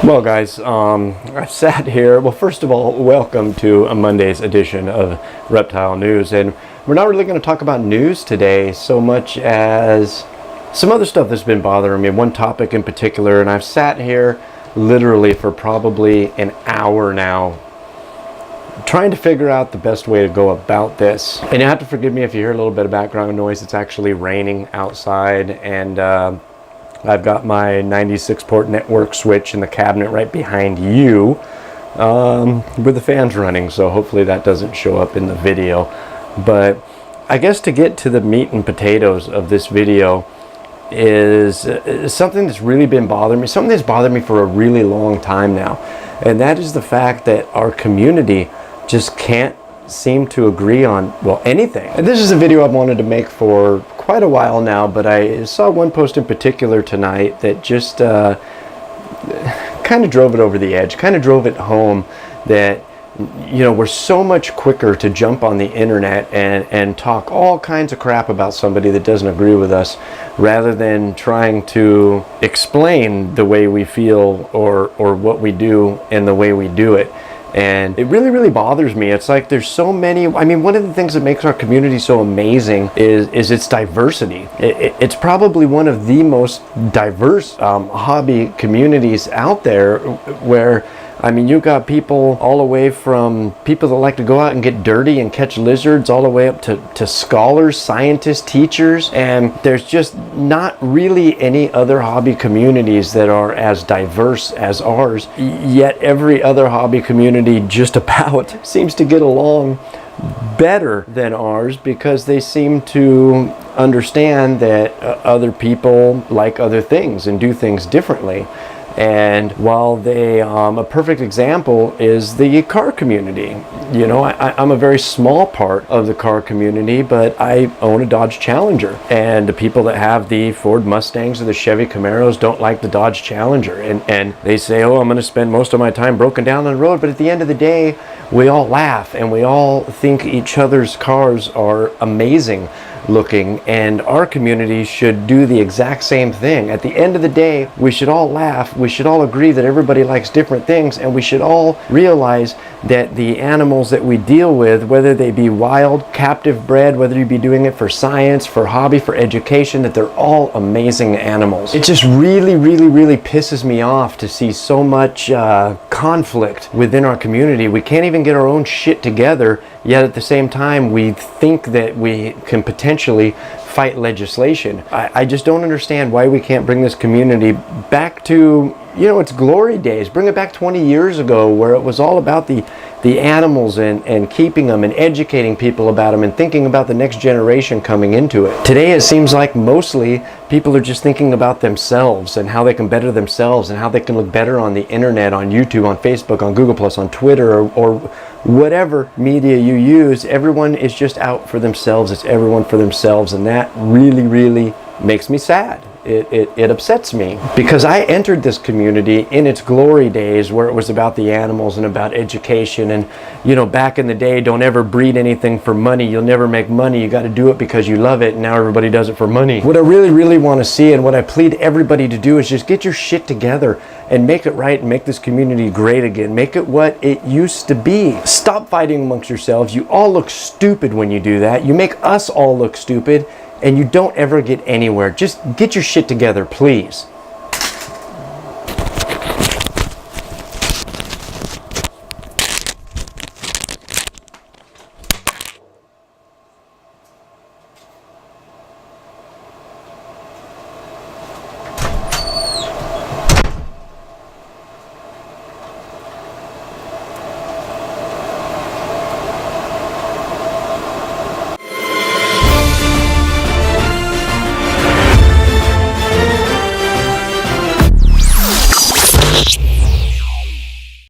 Well, guys, I sat here. Well, first of all, welcome to a Monday's edition of Reptile News. And we're not really going to talk about news today so much as some other stuff that's been bothering me, one topic in particular. And I've sat here literally for probably an hour now trying to figure out the best way to go about this. And you have to forgive me if you hear a little bit of background noise. It's actually raining outside, and I've got my 96 port network switch in the cabinet right behind you with the fans running, so hopefully that doesn't show up in the video. But I guess to get to the meat and potatoes of this video is something that's really been bothering me, something that's bothered me for a really long time now, and that is the fact that our community just can't seem to agree on, well, anything. And this is a video I've wanted to make for quite a while now, but I saw one post in particular tonight that just kind of drove it over the edge, kind of drove it home that, you know, we're so much quicker to jump on the internet and talk all kinds of crap about somebody that doesn't agree with us, rather than trying to explain the way we feel or what we do and the way we do it. And it really bothers me. It's like there's so many. I mean, one of the things that makes our community so amazing is its diversity. It's probably one of the most diverse hobby communities out there, where, I mean, you've got people all the way from people that like to go out and get dirty and catch lizards, all the way up to scholars, scientists, teachers, and there's just not really any other hobby communities that are as diverse as ours, yet every other hobby community just about seems to get along better than ours, because they seem to understand that other people like other things and do things differently. And while they, a perfect example is the car community. You know, I'm a very small part of the car community, but I own a Dodge Challenger. And the people that have the Ford Mustangs or the Chevy Camaros don't like the Dodge Challenger. And they say, oh, I'm going to spend most of my time broken down on the road. But at the end of the day, we all laugh and we all think each other's cars are amazing looking, and our community should do the exact same thing. At the end of the day, we should all laugh, we should all agree that everybody likes different things, and we should all realize that the animals that we deal with, whether they be wild, captive bred, whether you be doing it for science, for hobby, for education, that they're all amazing animals. It just really pisses me off to see so much conflict within our community. We can't even get our own shit together, yet at the same time we think that we can potentially fight legislation. I just don't understand why we can't bring this community back to, you know, its glory days. Bring it back 20 years ago, where it was all about the animals and keeping them and educating people about them and thinking about the next generation coming into it. Today it seems like mostly people are just thinking about themselves and how they can better themselves and how they can look better on the internet, on YouTube, on Facebook, on Google+, on Twitter, or whatever media you use. Everyone is just out for themselves. It's everyone for themselves, and that really makes me sad. It upsets me, because I entered this community in its glory days, where it was about the animals and about education, and, you know, back in the day, don't ever breed anything for money. You'll never make money. You got to do it because you love it, and now everybody does it for money. What I really want to see, and what I plead everybody to do, is just get your shit together and make it right and make this community great again. Make it what it used to be. Stop fighting amongst yourselves. You all look stupid when you do that. You make us all look stupid, and you don't ever get anywhere. Just get your shit together, please.